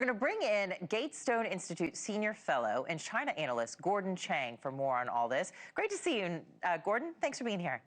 going to bring in Gatestone Institute Senior Fellow and China Analyst Chang for more on all this. Great to see you, Gordon. Thanks for being here.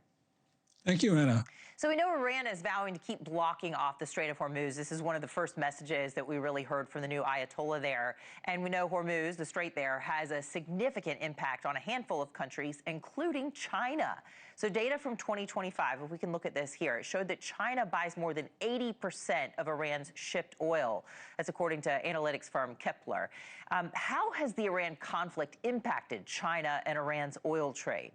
Thank you, Anna. So we know Iran is vowing to keep blocking off the Strait of Hormuz. This is one of the first messages that we really heard from the new Ayatollah there. And we know Hormuz, the strait there, has a significant impact on a handful of countries, including China. So data from 2025, if we can look at this here, it showed that China buys more than 80% of Iran's shipped oil. That's according to analytics firm Kepler. How has the Iran conflict impacted China and Iran's oil trade?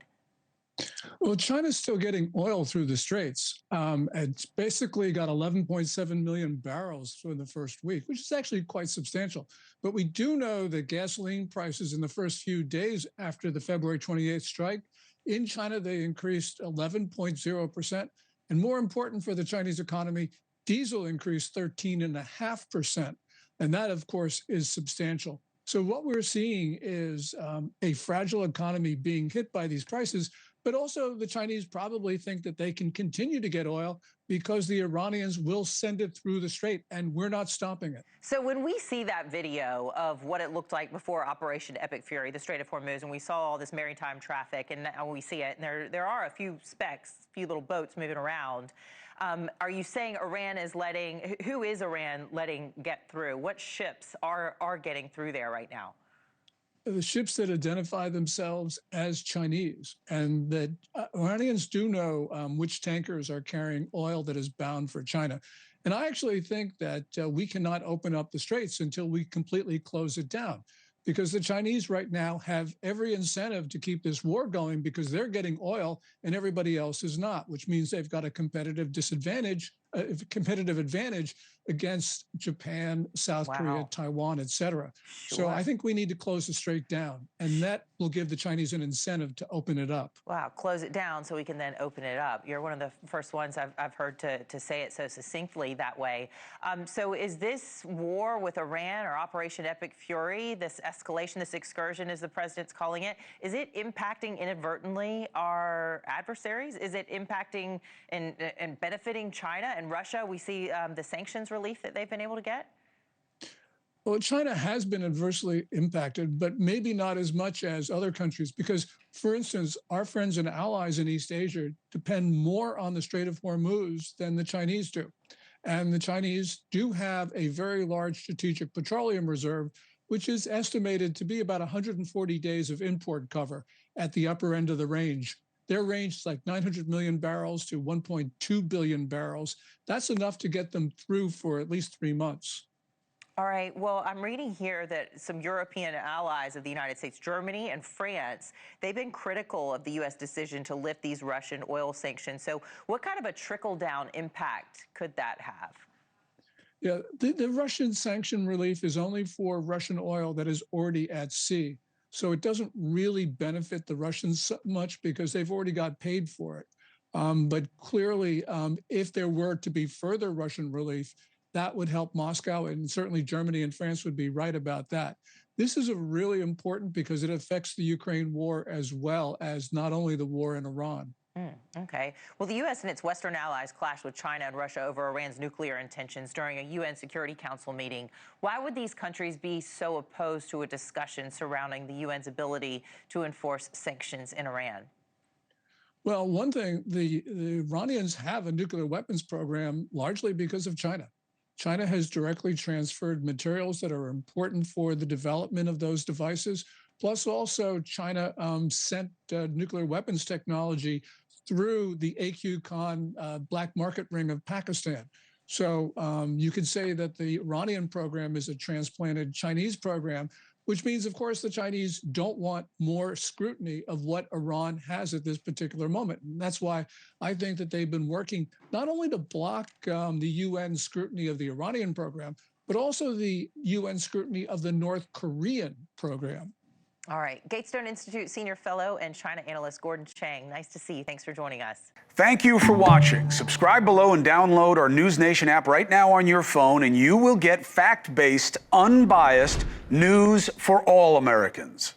Well, China's still getting oil through the straits. It's basically got 11.7 million barrels for the first week, which is actually quite substantial. But we do know that gasoline prices in the first few days after the February 28th strike, in China, they increased 11.0%. And more important for the Chinese economy, diesel increased 13.5%. And that, of course, is substantial. So what we're seeing is a fragile economy being hit by these prices, but also the Chinese probably think that they can continue to get oil because the Iranians will send it through the strait, and we're not stopping it. So when we see that video of what it looked like before Operation Epic Fury, the Strait of Hormuz, and we saw all this maritime traffic, and now we see it, and there are a few specks, a few little boats moving around. Are you saying Iran is letting, who is Iran letting get through? What ships are getting through there right now? The ships that identify themselves as Chinese, and that Iranians do know which tankers are carrying oil that is bound for China. And I actually think that we cannot open up the straits until we completely close it down, because the Chinese right now have every incentive to keep this war going because they're getting oil and everybody else is not, which means they've got a competitive advantage against Japan, South Korea, Taiwan, et cetera. Sure. So I think we need to close the strait down, and that will give the Chinese an incentive to open it up. Wow, close it down so we can then open it up. You're one of the first ones I've heard to say it so succinctly that way. So is this war with Iran or Operation Epic Fury, this escalation, this excursion, as the president's calling it, is it impacting inadvertently our adversaries? Is it impacting and benefiting China and Russia? We see the sanctions relief that they've been able to get? Well, China has been adversely impacted, but maybe not as much as other countries, because, for instance, our friends and allies in East Asia depend more on the Strait of Hormuz than the Chinese do. And the Chinese do have a very large strategic petroleum reserve, which is estimated to be about 140 days of import cover at the upper end of the range. Their range is like 900 million barrels to 1.2 billion barrels. That's enough to get them through for at least 3 months. All right. Well, I'm reading here that some European allies of the United States, Germany and France, they've been critical of the U.S. decision to lift these Russian oil sanctions. So what kind of a trickle-down impact could that have? Yeah, the Russian sanction relief is only for Russian oil that is already at sea. So it doesn't really benefit the Russians so much because they've already got paid for it. But clearly, if there were to be further Russian relief, that would help Moscow, and certainly Germany and France would be right about that. This is really important because it affects the Ukraine war as well as not only the war in Iran. Okay. Well, the U.S. and its Western allies clashed with China and Russia over Iran's nuclear intentions during a UN Security Council meeting. Why would these countries be so opposed to a discussion surrounding the UN's ability to enforce sanctions in Iran? Well, one thing, the Iranians have a nuclear weapons program largely because of China. China has directly transferred materials that are important for the development of those devices. Plus, also, China sent nuclear weapons technology through the AQ-Khan black market ring of Pakistan. So you could say that the Iranian program is a transplanted Chinese program, which means, of course, the Chinese don't want more scrutiny of what Iran has at this particular moment. And that's why I think that they've been working not only to block the UN scrutiny of the Iranian program, but also the UN scrutiny of the North Korean program. All right. Gatestone Institute Senior Fellow and China Analyst Chang. Nice to see you. Thanks for joining us. Thank you for watching. Subscribe below and download our NewsNation app right now on your phone, and you will get fact-based, unbiased news for all Americans.